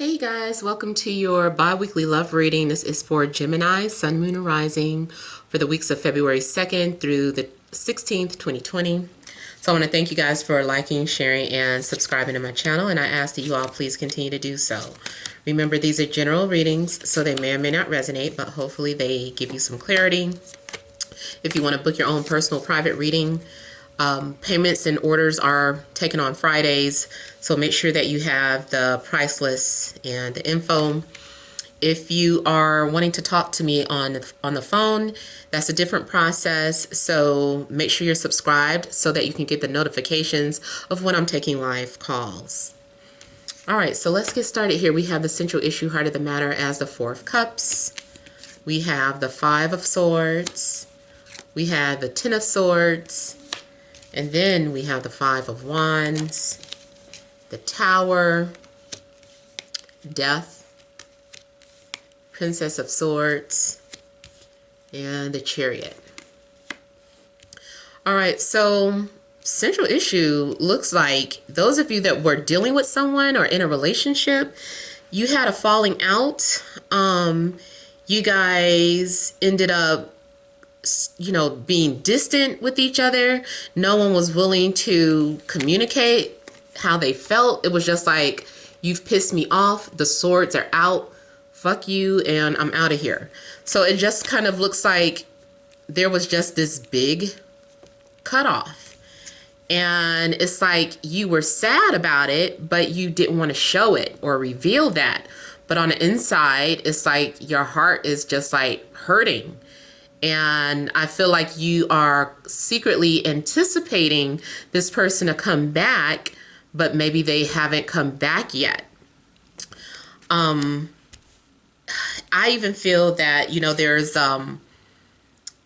Hey guys, welcome to your bi-weekly love reading. This is for Gemini, Sun, Moon, and Rising for the weeks of February 2nd through the 16th, 2020. So I want to thank you guys for liking, sharing, and subscribing to my channel, and I ask that you all please continue to do so. Remember, these are general readings, so they may or may not resonate, but hopefully they give you some clarity. If you want to book your own personal private reading, payments and orders are taken on Fridays, so make sure that you have the price list and the info. If you are wanting to talk to me on the phone, that's a different process, so make sure you're subscribed so that you can get the notifications of when I'm taking live calls. All right, so let's get started here. We have the central issue, heart of the matter, as the Four of Cups. We have the Five of Swords. We have the Ten of Swords. And then we have the Five of Wands, the Tower, Death, Princess of Swords, and the Chariot. All right, so central issue looks like those of you that were dealing with someone or in a relationship, you had a falling out. You guys ended up being distant with each other. No one was willing to communicate how they felt. It was just like, you've pissed me off. The swords are out. Fuck you, and I'm out of here. So it just kind of looks like there was just this big cutoff. And it's like you were sad about it, but you didn't want to show it or reveal that. But on the inside, it's like your heart is just like hurting. And I feel like you are secretly anticipating this person to come back, but maybe they haven't come back yet. I even feel that, there's,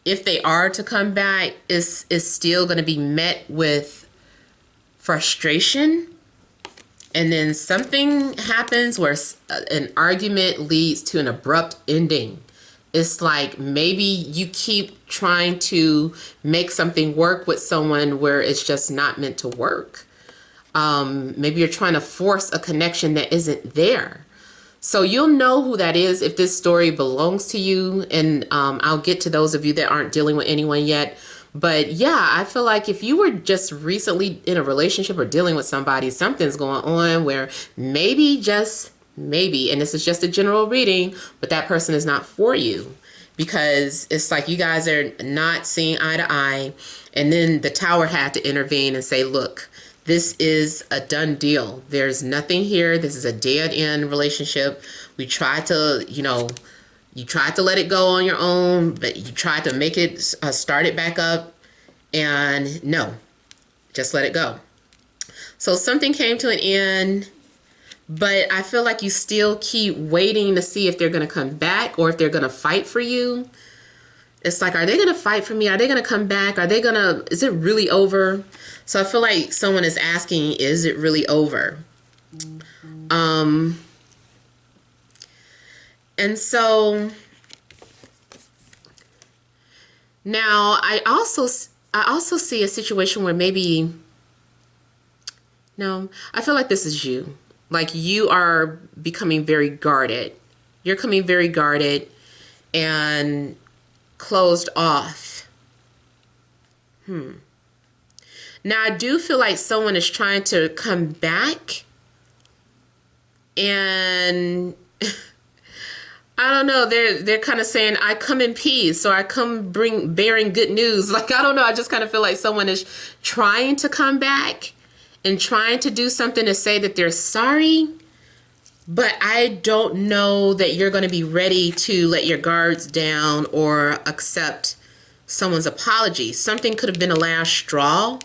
if they are to come back, is still going to be met with frustration. And then something happens where an argument leads to an abrupt ending. It's like maybe you keep trying to make something work with someone where it's just not meant to work. Maybe you're trying to force a connection that isn't there. So you'll know who that is if this story belongs to you. And I'll get to those of you that aren't dealing with anyone yet. But yeah, I feel like if you were just recently in a relationship or dealing with somebody, something's going on where maybe, and this is just a general reading, but that person is not for you, because it's like you guys are not seeing eye to eye. And then the Tower had to intervene and say, look, this is a done deal. There's nothing here. This is a dead end relationship. We tried to, you tried to let it go on your own, but you tried to make it, start it back up, and no, just let it go. So something came to an end. But I feel like you still keep waiting to see if they're going to come back or if they're going to fight for you. It's like, are they going to fight for me? Are they going to come back? Is it really over? So I feel like someone is asking, is it really over? And so now I also see a situation where maybe, no, I feel like this is you. Like you are becoming very guarded. You're coming very guarded and closed off. Now I do feel like someone is trying to come back, and I don't know, they're kind of saying, I come in peace, or I come bearing good news. Like, I don't know, I just kind of feel like someone is trying to come back and trying to do something to say that they're sorry, but I don't know that you're going to be ready to let your guards down or accept someone's apology. Something could have been a last straw.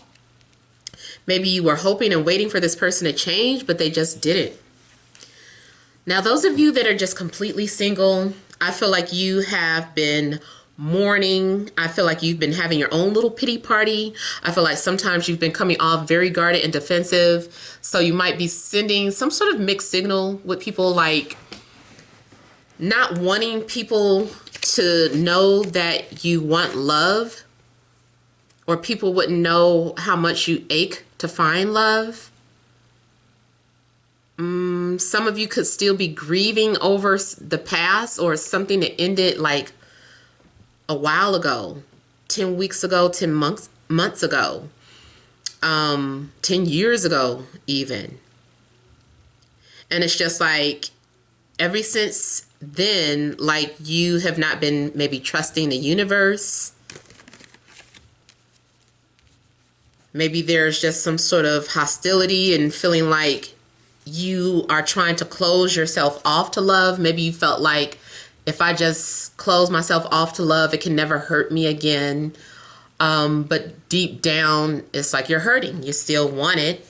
Maybe you were hoping and waiting for this person to change, but they just didn't. Now, those of you that are just completely single, I feel like you have been mourning. I feel like you've been having your own little pity party. I feel like sometimes you've been coming off very guarded and defensive. So you might be sending some sort of mixed signal with people, like not wanting people to know that you want love, or people wouldn't know how much you ache to find love. Some of you could still be grieving over the past or something that ended like a while ago, 10 weeks ago, 10 months ago, 10 years ago even. And it's just like ever since then, like you have not been maybe trusting the universe. Maybe there's just some sort of hostility and feeling like you are trying to close yourself off to love. Maybe you felt like if I just close myself off to love, it can never hurt me again. But deep down, it's like you're hurting. You still want it.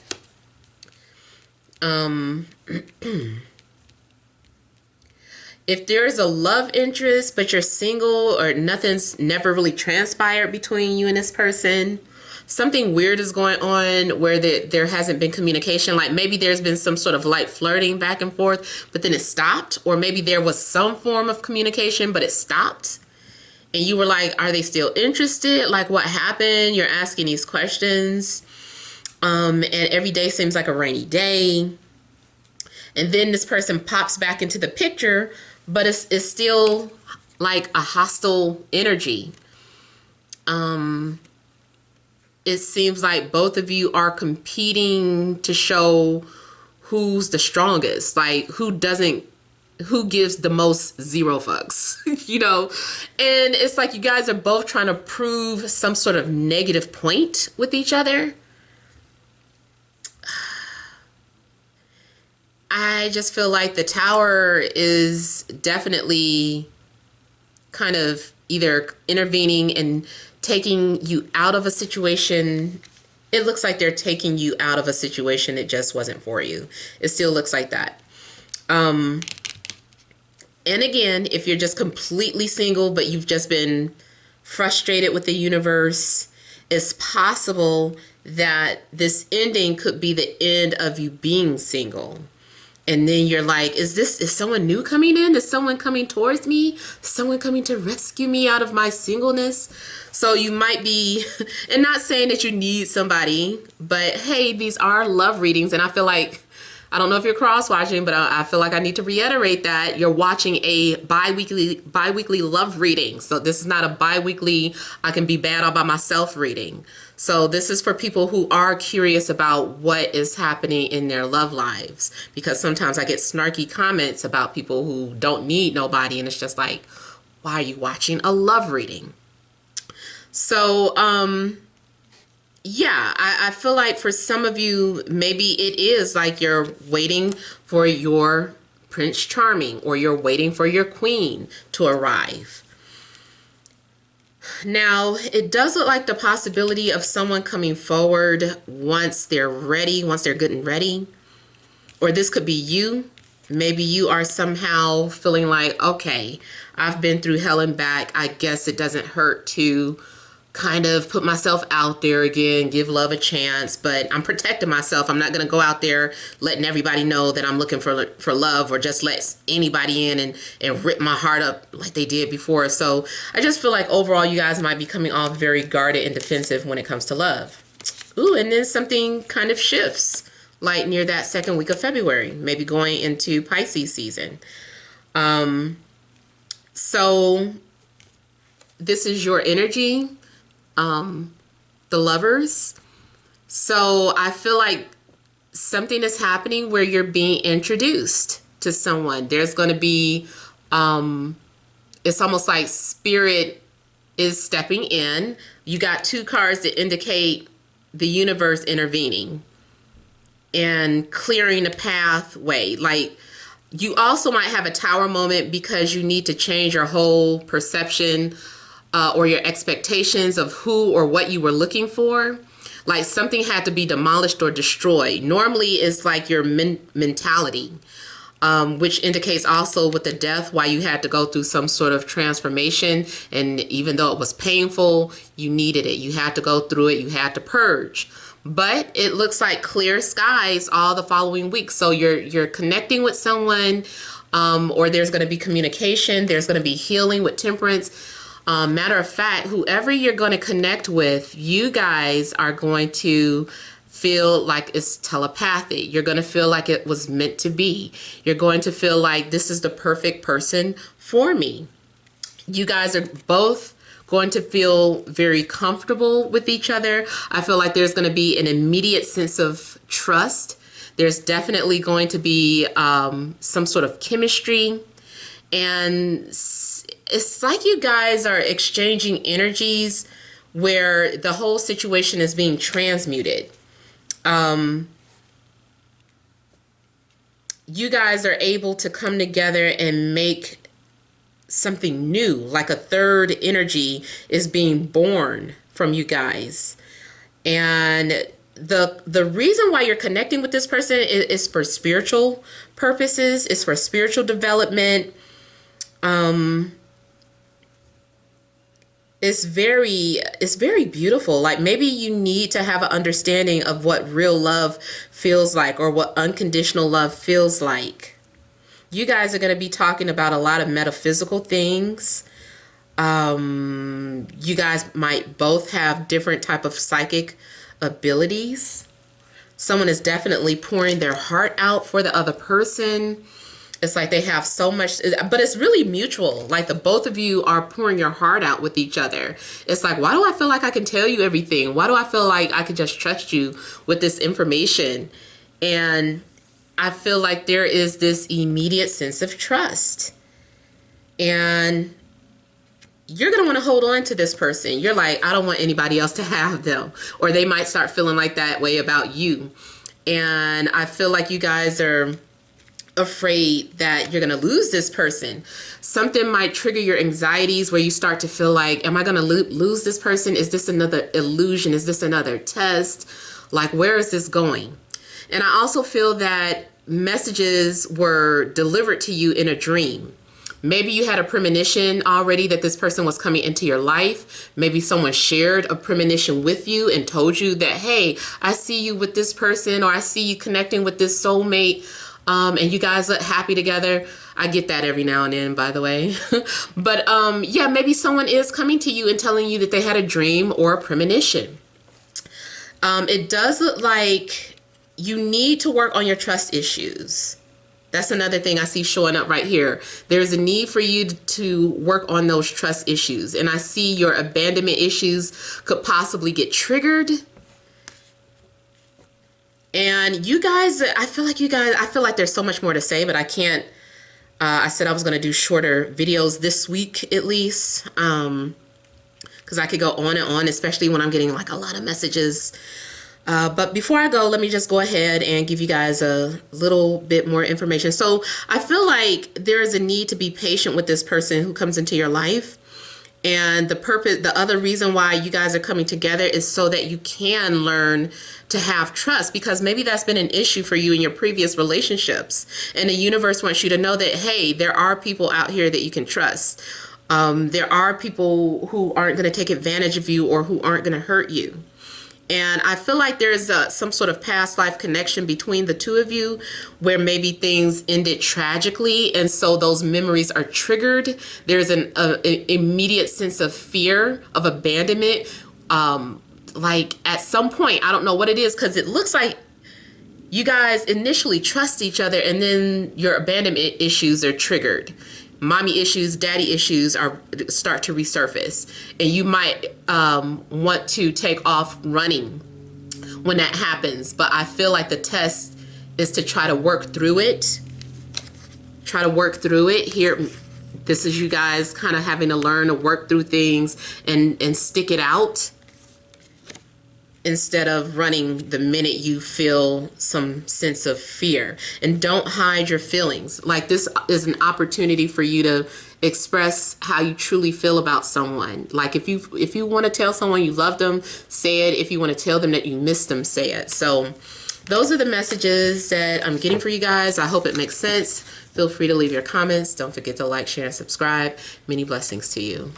If there's a love interest, but you're single or nothing's never really transpired between you and this person, something weird is going on where there hasn't been communication. Like maybe there's been some sort of light flirting back and forth, but then it stopped. Or maybe there was some form of communication, but it stopped. And you were like, are they still interested? Like what happened? You're asking these questions. And every day seems like a rainy day. And then this person pops back into the picture, but it's still like a hostile energy. It seems like both of you are competing to show who's the strongest, like who gives the most zero fucks, you know? And it's like you guys are both trying to prove some sort of negative point with each other. I just feel like the Tower is definitely kind of either intervening and taking you out of a situation. It looks like they're taking you out of a situation that just wasn't for you. It still looks like that. And again, if you're just completely single, but you've just been frustrated with the universe, it's possible that this ending could be the end of you being single. And then you're like, is someone new coming in? Is someone coming towards me? Someone coming to rescue me out of my singleness? So you might be, and not saying that you need somebody, but hey, these are love readings. And I feel like, I don't know if you're cross-watching, but I feel like I need to reiterate that you're watching a bi-weekly love reading. So this is not a bi-weekly, I can be bad all by myself reading. So this is for people who are curious about what is happening in their love lives. Because sometimes I get snarky comments about people who don't need nobody. And it's just like, why are you watching a love reading? So, yeah, I feel like for some of you, maybe it is like you're waiting for your Prince Charming or you're waiting for your queen to arrive. Now, it does look like the possibility of someone coming forward once they're ready, once they're good and ready. Or this could be you. Maybe you are somehow feeling like, okay, I've been through hell and back. I guess it doesn't hurt to kind of put myself out there again, give love a chance, but I'm protecting myself. I'm not going to go out there letting everybody know that I'm looking for love or just let anybody in and rip my heart up like they did before. So I just feel like overall you guys might be coming off very guarded and defensive when it comes to love. Ooh, and then something kind of shifts like near that second week of February, maybe going into Pisces season. So this is your energy. The lovers. So I feel like something is happening where you're being introduced to someone. There's going to be, it's almost like spirit is stepping in. You got two cards that indicate the universe intervening and clearing the pathway. Like you also might have a Tower moment because you need to change your whole perception or your expectations of who or what you were looking for. Like something had to be demolished or destroyed. Normally it's like your mentality, which indicates also with the death why you had to go through some sort of transformation. And even though it was painful, you needed it. You had to go through it. You had to purge. But it looks like clear skies all the following week. So you're connecting with someone, or there's going to be communication. There's going to be healing with Temperance. Matter of fact, whoever you're going to connect with, you guys are going to feel like it's telepathic. You're going to feel like it was meant to be. You're going to feel like this is the perfect person for me. You guys are both going to feel very comfortable with each other. I feel like there's going to be an immediate sense of trust. There's definitely going to be some sort of chemistry. And it's like you guys are exchanging energies where the whole situation is being transmuted. You guys are able to come together and make something new, like a third energy is being born from you guys. And the reason why you're connecting with this person is for spiritual purposes, it's for spiritual development. It's very beautiful. Like maybe you need to have an understanding of what real love feels like, or what unconditional love feels like. You guys are going to be talking about a lot of metaphysical things. You guys might both have different type of psychic abilities. Someone is definitely pouring their heart out for the other person. It's like they have so much, but it's really mutual. Like the both of you are pouring your heart out with each other. It's like, why do I feel like I can tell you everything? Why do I feel like I can just trust you with this information? And I feel like there is this immediate sense of trust. And you're going to want to hold on to this person. You're like, I don't want anybody else to have them. Or they might start feeling like that way about you. And I feel like you guys are afraid that you're going to lose this person. Something might trigger your anxieties where you start to feel like, am I going to lose this person? Is this another illusion? Is this another test? Like, where is this going? And I also feel that messages were delivered to you in a dream. Maybe you had a premonition already that this person was coming into your life. Maybe someone shared a premonition with you and told you that, hey, I see you with this person, or I see you connecting with this soulmate, and you guys look happy together. I get that every now and then, by the way. But yeah, maybe someone is coming to you and telling you that they had a dream or a premonition. It does look like you need to work on your trust issues. That's another thing I see showing up right here. There's a need for you to work on those trust issues. And I see your abandonment issues could possibly get triggered. And you guys, I feel like there's so much more to say, but I can't. I said I was going to do shorter videos this week at least, because I could go on and on, especially when I'm getting like a lot of messages. But before I go, let me just go ahead and give you guys a little bit more information. So I feel like there is a need to be patient with this person who comes into your life. And the other reason why you guys are coming together is so that you can learn to have trust, because maybe that's been an issue for you in your previous relationships. And the universe wants you to know that, hey, there are people out here that you can trust. There are people who aren't going to take advantage of you or who aren't going to hurt you. And I feel like there's some sort of past life connection between the two of you where maybe things ended tragically. And so those memories are triggered. There's an immediate sense of fear, of abandonment. Like at some point, I don't know what it is, because it looks like you guys initially trust each other and then your abandonment issues are triggered. Mommy issues, daddy issues start to resurface, and you might want to take off running when that happens. But I feel like the test is to try to work through it. Here, this is you guys kind of having to learn to work through things and stick it out, instead of running the minute you feel some sense of fear. And don't hide your feelings. Like, this is an opportunity for you to express how you truly feel about someone. Like if you want to tell someone you love them, say it. If you want to tell them that you miss them, say it. So those are the messages that I'm getting for you guys. I hope it makes sense. Feel free to leave your comments. Don't forget to like, share, and subscribe. Many blessings to you.